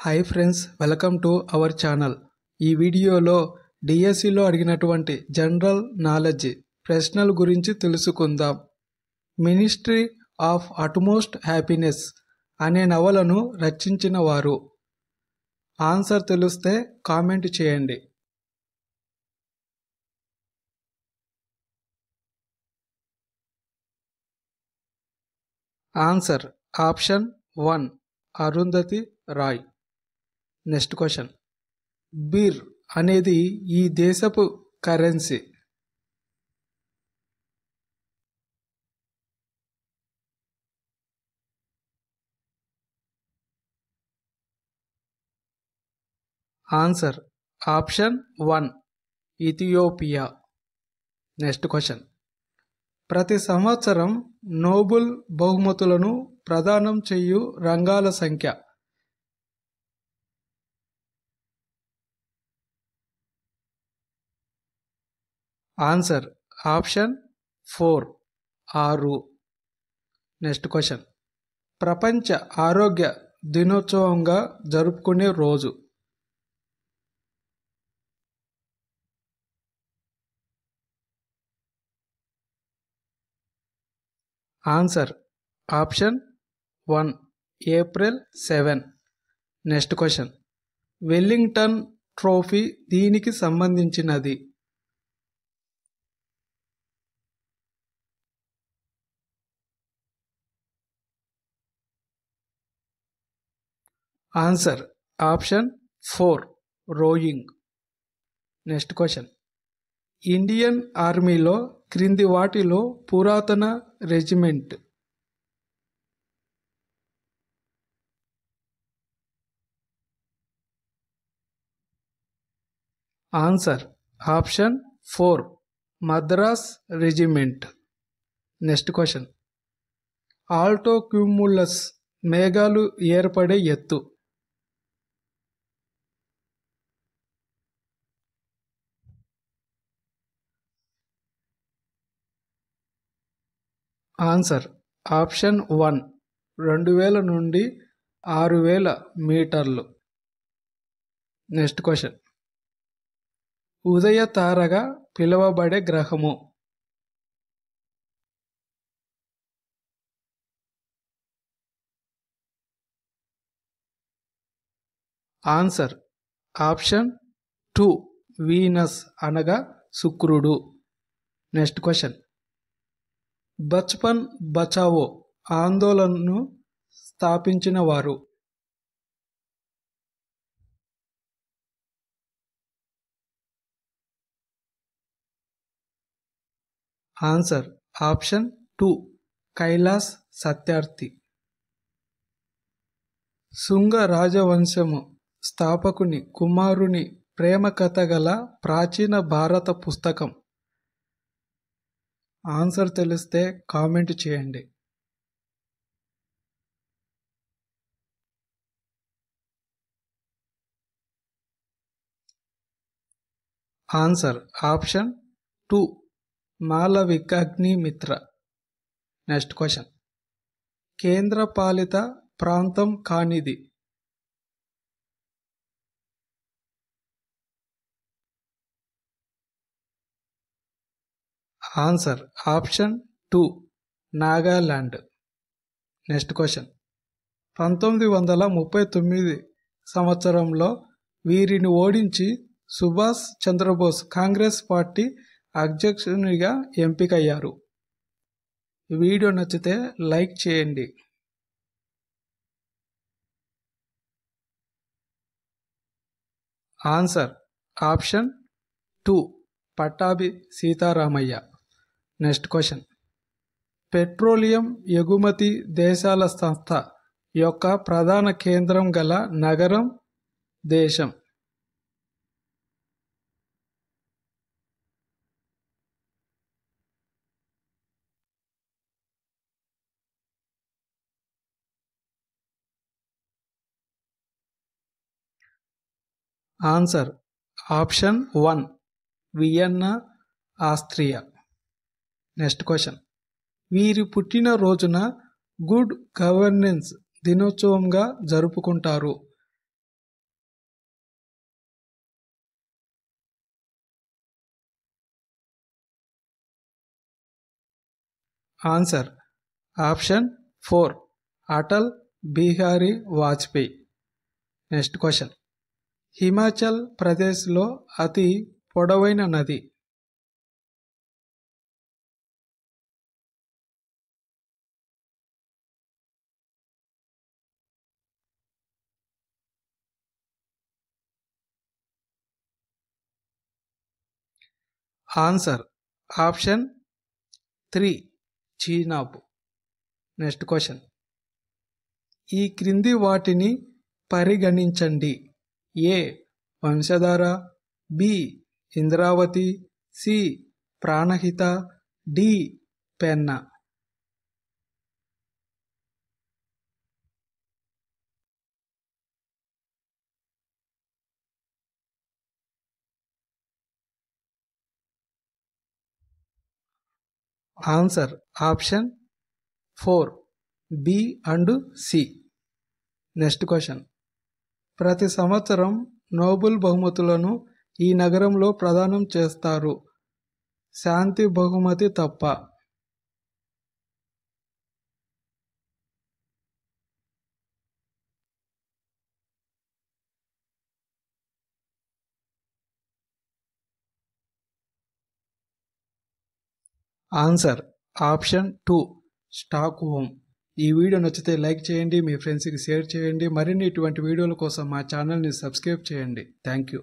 Hi friends, welcome to our channel. ఈ వీడియోలో డిఎస్సిలో అడిగినటువంటి జనరల్ నాలెడ్జ్ ప్రశ్నల గురించి తెలుసుకుందాం. మినిస్ట్రీ ఆఫ్ అట్మోస్ట్ హ్యాపీనెస్ అనే నవలను రచించిన వారు? ఆన్సర్ తెలిస్తే కామెంట్ చేయండి. Answer option 1 Arundhati Roy. Next question. Birr అనేది ఈ దేశపు currency. Answer option 1 Ethiopia. Next question. ప్రతి సంవత్సరం నోబెల్ బహుమతులను ప్రదానం చేయు రంగాల సంఖ్య? Answer option 4 6. Next question. ప్రపంచ ఆరోగ్య దినోత్సవంగా జరుపుకునే రోజు? Answer option 1 April 7. Next question. Wellington trophy దీనికి సంబంధించినది? Answer option 4 rowing. Next question. Indian ఆర్మీలో క్రింది వాటిలో పురాతన regiment? Answer option 4 Madras regiment. Next question. Alto cumulus మేఘాలు ఏర్పడే ఎత్తు? ఆన్సర్ ఆప్షన్ 1 2000 నుండి 6000 మీటర్లు. Next question. ఉదయ తారగా పిలువబడే గ్రహము? ఆన్సర్ ఆప్షన్ 2 వీనస్ అనగా శుక్రుడు. Next question. బచ్పన్ బచావో ఆందోళనను స్థాపించిన వారు? Answer option 2 Kailash Satyarthi. శుంగ రాజవంశము స్థాపకుని కుమారుని ప్రేమ కథ గల ప్రాచీన భారత పుస్తకం? ఆన్సర్ తెలిస్తే కామెంట్ చేయండి. Answer option 2 Malavikagnimitra. Next question. కేంద్ర పాలిత ప్రాంతం కానిది? Answer option 2 Nagaland. Next question. 1939 సంవత్సరంలో వీరిని ఓడించి సుభాష్ చంద్రబోస్ కాంగ్రెస్ పార్టీ అధ్యక్షునిగా ఎంపికయ్యారు. వీడియో నచ్చితే లైక్ చేయండి. Answer option 2 Pattabhi Sitaramayya. Next question. Petroleum ఎగుమతి దేశాల సంస్థ యొక్క ప్రధాన కేంద్రం గల నగరం దేశం? Answer option 1 Vienna, Austria. Next question. వీరి పుట్టిన రోజున గుడ్ గవర్నెన్స్ దినోత్సవంగా జరుపుకుంటారు. Answer option 4 Atal Bihari Vajpayee. Next question. Himachal ప్రదేశ్లో అతి పొడవైన నది. Answer option 3 Chenab. Next question. ఈ క్రింది వాటిని పరిగణించండి. A Vamsadhara, B Indravati, C Pranhita, D Penna. Answer option 4 B and C. Next question. ప్రతి సంవత్సరం నోబెల్ బహుమతులను ఈ నగరంలో ప్రదానం చేస్తారు, శాంతి బహుమతి తప్ప. Answer option 2 stock home. ఈ వీడియో నచ్చితే లైక్ చేయండి, మీ ఫ్రెండ్స్కి షేర్ చేయండి. మరిన్ని ఇటువంటి వీడియోల కోసం మా ఛానల్ని సబ్స్క్రైబ్ చేయండి. Thank you.